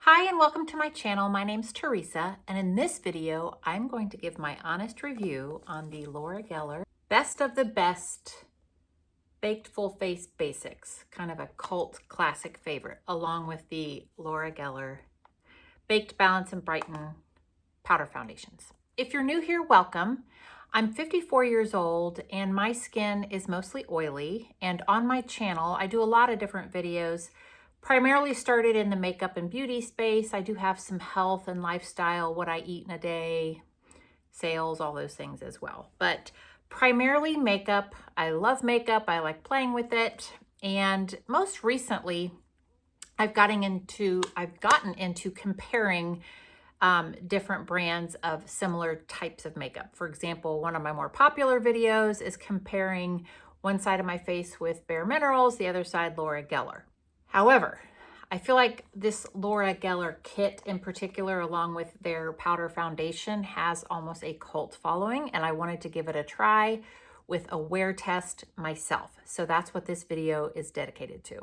Hi and welcome to my channel. My name's Teresa, and in this video I'm going to give my honest review on the Laura Geller Best of the Best Baked Full Face Basics, kind of a cult classic favorite, along with the Laura Geller Baked Balance and Brighten Powder Foundations. If you're new here, welcome. I'm 54 years old and my skin is mostly oily, and on my channel I do a lot of different videos. Primarily started in the makeup and beauty space. I do have some health and lifestyle, what I eat in a day, sales, all those things as well. But primarily makeup. I love makeup. I like playing with it. And most recently, I've gotten into comparing different brands of similar types of makeup. For example, one of my more popular videos is comparing one side of my face with Bare Minerals, the other side Laura Geller. However, I feel like this Laura Geller kit in particular, along with their powder foundation, has almost a cult following, and I wanted to give it a try with a wear test myself. So that's what this video is dedicated to.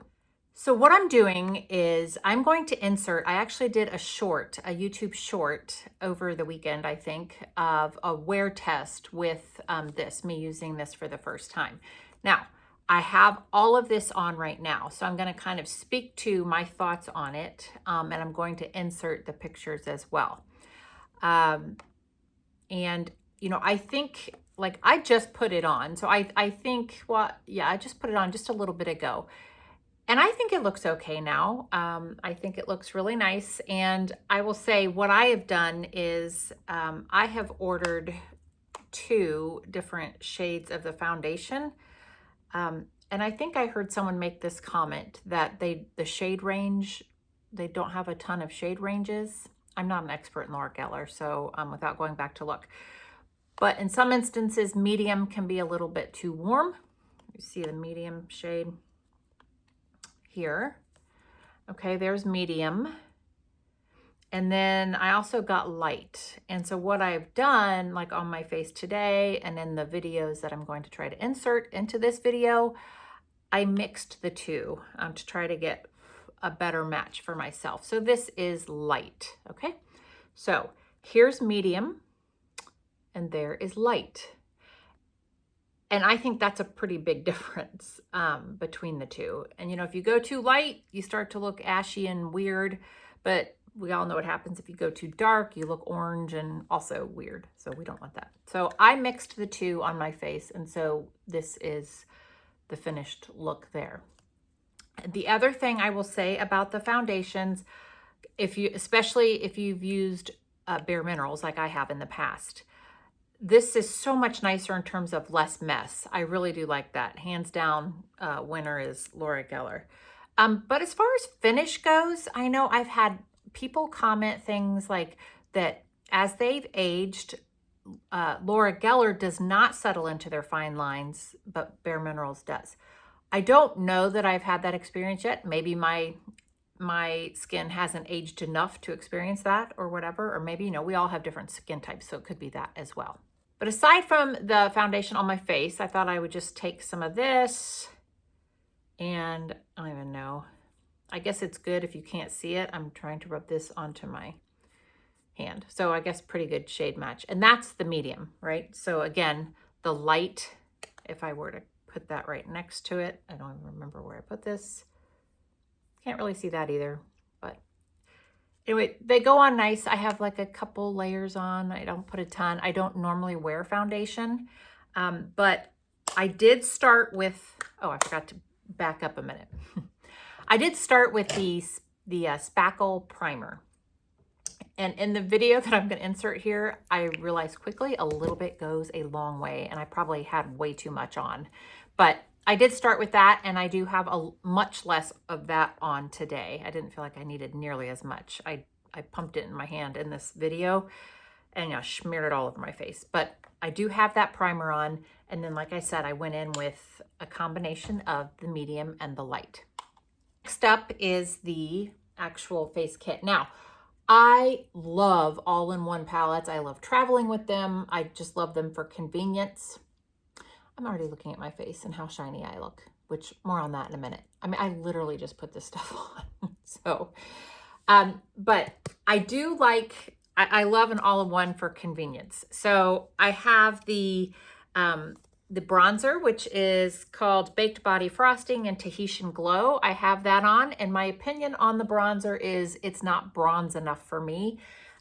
So what I'm doing is I'm going to insert, I actually did a YouTube short over the weekend, I think, of a wear test with me using this for the first time. Now, I have all of this on right now, so I'm going to kind of speak to my thoughts on it, and I'm going to insert the pictures as well. And, you know, I think, like, I just put it on. So I think, well, yeah, I just put it on just a little bit ago. And I think it looks okay now. I think it looks really nice. And I will say what I have done is I have ordered 2 different shades of the foundation. And I think I heard someone make this comment that the shade range, they don't have a ton of shade ranges. I'm not an expert in Laura Geller, so without going back to look. But in some instances, medium can be a little bit too warm. You see the medium shade here. Okay, there's medium. And then I also got light. And so what I've done, like on my face today and in the videos that I'm going to try to insert into this video, I mixed the 2 to try to get a better match for myself. So this is light, okay? So here's medium and there is light. And I think that's a pretty big difference between the 2. And you know, if you go too light, you start to look ashy and weird, but we all know what happens if you go too dark, you look orange and also weird. So we don't want that. So I mixed the 2 on my face. And so this is the finished look there. The other thing I will say about the foundations, especially if you've used Bare Minerals like I have in the past, this is so much nicer in terms of less mess. I really do like that. Hands down, winner is Laura Geller. But as far as finish goes, I know I've had people comment things like that as they've aged, Laura Geller does not settle into their fine lines, but Bare Minerals does. I don't know that I've had that experience yet. Maybe my skin hasn't aged enough to experience that or whatever, or maybe, you know, we all have different skin types, so it could be that as well. But aside from the foundation on my face, I thought I would just take some of this, and I don't even know. I guess it's good if you can't see it. I'm trying to rub this onto my hand. So I guess pretty good shade match. And that's the medium, right? So again, the light, if I were to put that right next to it, I don't even remember where I put this. Can't really see that either, but anyway, they go on nice. I have like a couple layers on. I don't put a ton. I don't normally wear foundation, but I did start with, oh, I forgot to back up a minute. I did start with the Spackle primer. And in the video that I'm going to insert here, I realized quickly a little bit goes a long way, and I probably had way too much on. But I did start with that, and I do have much less of that on today. I didn't feel like I needed nearly as much. I pumped it in my hand in this video and, you know, smeared it all over my face. But I do have that primer on, and then, like I said, I went in with a combination of the medium and the light. Next up is the actual face kit. Now, I love all-in-one palettes. I love traveling with them. I just love them for convenience. I'm already looking at my face and how shiny I look, which more on that in a minute. I mean, I literally just put this stuff on. So But I do like, I love an all-in-one for convenience. So I have the bronzer, which is called Baked Body Frosting and Tahitian Glow. I have that on, and my opinion on the bronzer is it's not bronze enough for me.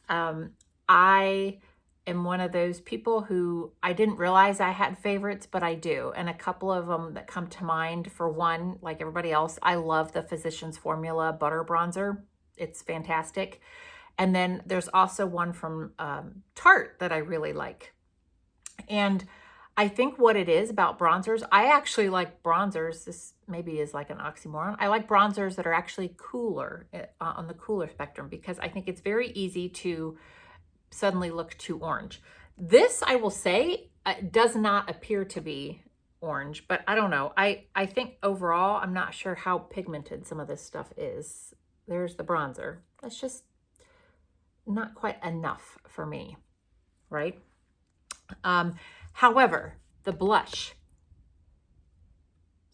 I am one of those people who I didn't realize I had favorites, but I do. And a couple of them that come to mind, for one, like everybody else, I love the Physicians Formula Butter Bronzer. It's fantastic. And then there's also one from Tarte that I really like. And I think what it is about bronzers, I actually like bronzers, this maybe is like an oxymoron. I like bronzers that are actually cooler, on the cooler spectrum, because I think it's very easy to suddenly look too orange. This, I will say, does not appear to be orange, but I don't know. I think overall, I'm not sure how pigmented some of this stuff is. There's the bronzer. That's just not quite enough for me, right? However, the blush,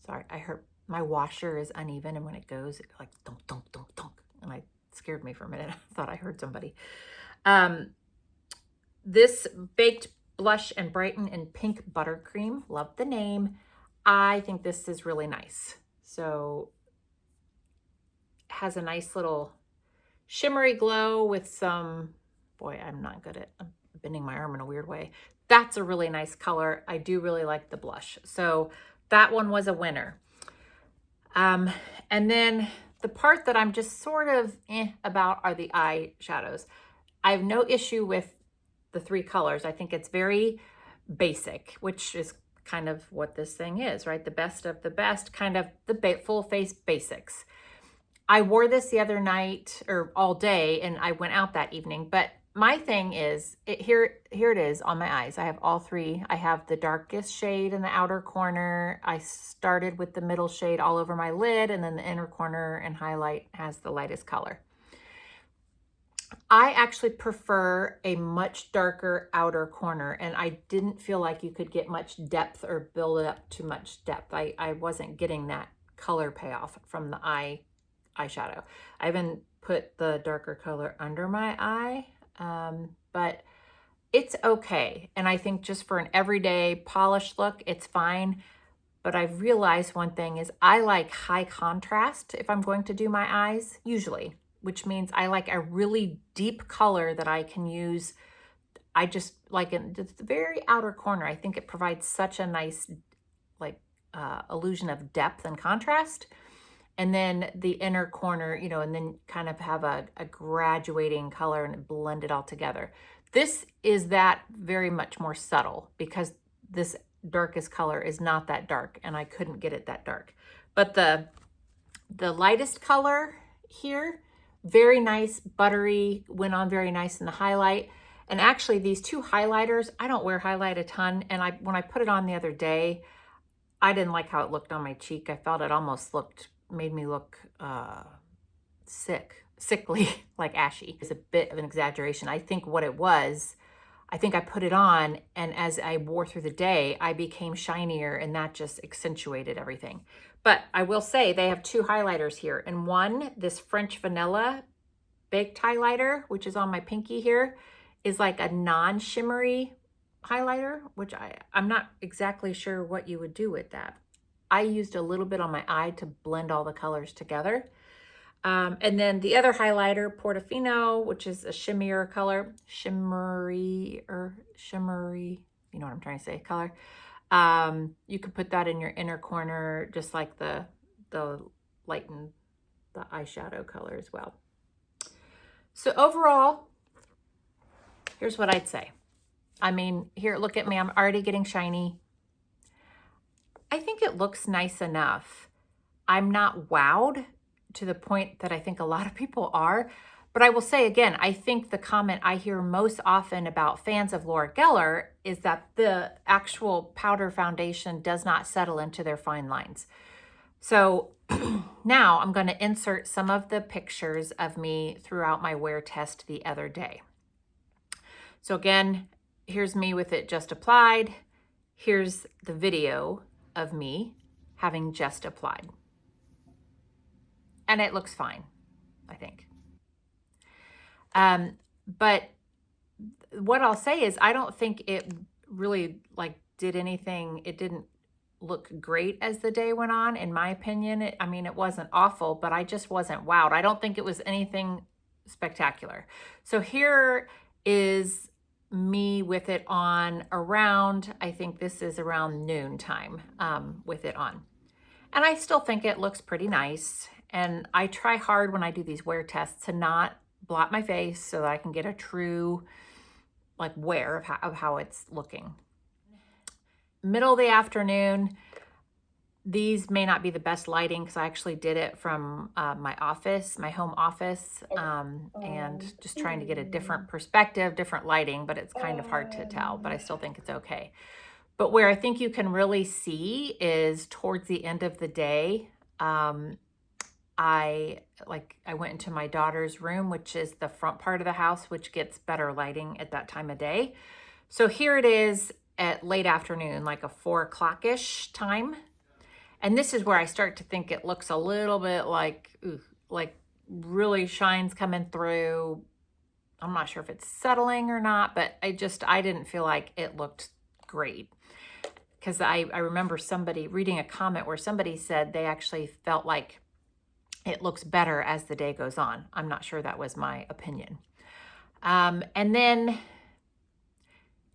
sorry, I heard my washer is uneven, and when it goes, it like dunk, dunk, dunk, dunk, and it scared me for a minute. I thought I heard somebody. This Baked Blush and Brighten in Pink Buttercream, love the name. I think this is really nice. So it has a nice little shimmery glow with some, boy, I'm not good at, I'm bending my arm in a weird way. That's a really nice color. I do really like the blush. So that one was a winner. And then the part that I'm just sort of about are the eyeshadows. I have no issue with the three colors. I think it's very basic, which is kind of what this thing is, right? The best of the best, kind of the full face basics. I wore this the other night, or all day, and I went out that evening. But my thing is, here it is on my eyes. I have all three. I have the darkest shade in the outer corner. I started with the middle shade all over my lid, and then the inner corner and highlight has the lightest color. I actually prefer a much darker outer corner, and I didn't feel like you could get much depth or build it up to much depth. I wasn't getting that color payoff from the eyeshadow. I even put the darker color under my eye, but it's okay. And I think just for an everyday polished look, it's fine. But I've realized one thing is I like high contrast if I'm going to do my eyes, usually, which means I like a really deep color that I can use. I just like in the very outer corner. I think it provides such a nice like illusion of depth and contrast. And then the inner corner, you know, and then kind of have a graduating color and blend it all together. This is that very much more subtle, because this darkest color is not that dark, and I couldn't get it that dark. But the lightest color here, very nice, buttery, went on very nice in the highlight. And actually these two highlighters, I don't wear highlight a ton, and when I put it on the other day, I didn't like how it looked on my cheek. I felt it almost made me look sickly, like ashy. It's a bit of an exaggeration. I think what it was, I think I put it on, and as I wore through the day, I became shinier, and that just accentuated everything. But I will say they have two highlighters here, and one, this French Vanilla Baked highlighter, which is on my pinky here, is like a non-shimmery highlighter, which I'm not exactly sure what you would do with that. I used a little bit on my eye to blend all the colors together. And then the other highlighter, Portofino, which is a shimmier color, shimmery, you know what I'm trying to say, color. You could put that in your inner corner, just like the lighten the eyeshadow color as well. So overall, here's what I'd say. I mean, here, look at me. I'm already getting shiny. I think it looks nice enough. I'm not wowed to the point that I think a lot of people are. But I will say again, I think the comment I hear most often about fans of Laura Geller is that the actual powder foundation does not settle into their fine lines. So now I'm going to insert some of the pictures of me throughout my wear test the other day. So again, here's me with it just applied. Here's the video of me having just applied. And it looks fine, I think. But what I'll say is I don't think it really like did anything. It didn't look great as the day went on, in my opinion. I mean, it wasn't awful, but I just wasn't wowed. I don't think it was anything spectacular. So here is me with it on around, I think this is around noon time with it on. And I still think it looks pretty nice. And I try hard when I do these wear tests to not blot my face so that I can get a true like wear of how it's looking. Middle of the afternoon, these may not be the best lighting because I actually did it from my office, my home office, and just trying to get a different perspective, different lighting, but it's kind of hard to tell, but I still think it's okay. But where I think you can really see is towards the end of the day. I went into my daughter's room, which is the front part of the house, which gets better lighting at that time of day. So here it is at late afternoon, like a 4 o'clock-ish time. And this is where I start to think it looks a little bit like really shines coming through. I'm not sure if it's settling or not, but I didn't feel like it looked great. Because I remember somebody reading a comment where somebody said they actually felt like it looks better as the day goes on. I'm not sure that was my opinion. And then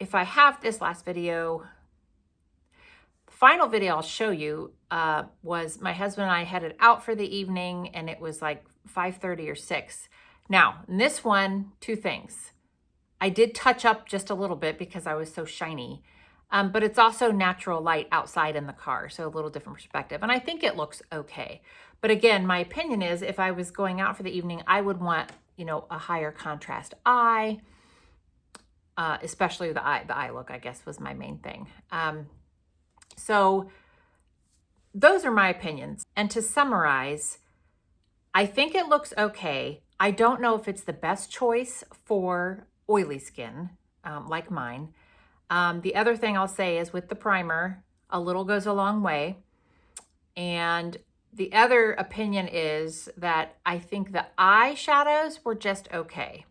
if I have this last video, the final video I'll show you was my husband and I headed out for the evening, and it was like 5:30 or 6. Now, in this one, 2 things. I did touch up just a little bit because I was so shiny. But it's also natural light outside in the car, so a little different perspective. And I think it looks okay. But again, my opinion is if I was going out for the evening, I would want, you know, a higher contrast eye, especially the eye look, I guess, was my main thing. So those are my opinions. And to summarize, I think it looks okay. I don't know if it's the best choice for oily skin like mine. The other thing I'll say is with the primer, a little goes a long way. And the other opinion is that I think the eyeshadows were just okay.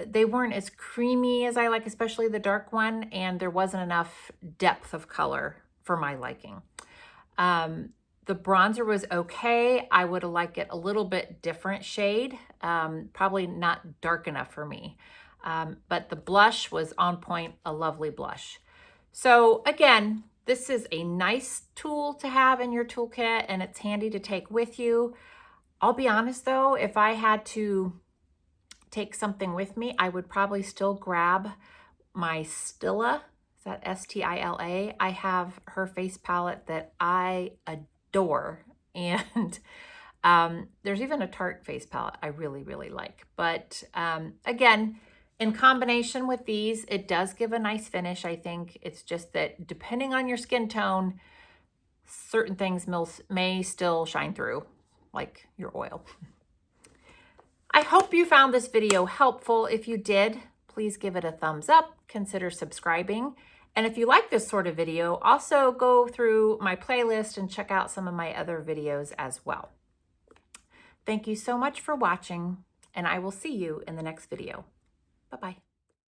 They weren't as creamy as I like, especially the dark one, and there wasn't enough depth of color for my liking. The bronzer was okay. I would like it a little bit different shade, probably not dark enough for me. But the blush was on point, a lovely blush. So again, this is a nice tool to have in your toolkit, and it's handy to take with you. I'll be honest though, if I had to take something with me, I would probably still grab my Stila. Is that S-T-I-L-A? I have her face palette that I adore. And there's even a Tarte face palette I really, really like. But again, in combination with these, it does give a nice finish, I think. It's just that depending on your skin tone, certain things may still shine through, like your oil. I hope you found this video helpful. If you did, please give it a thumbs up, consider subscribing. And if you like this sort of video, also go through my playlist and check out some of my other videos as well. Thank you so much for watching, and I will see you in the next video. Bye-bye.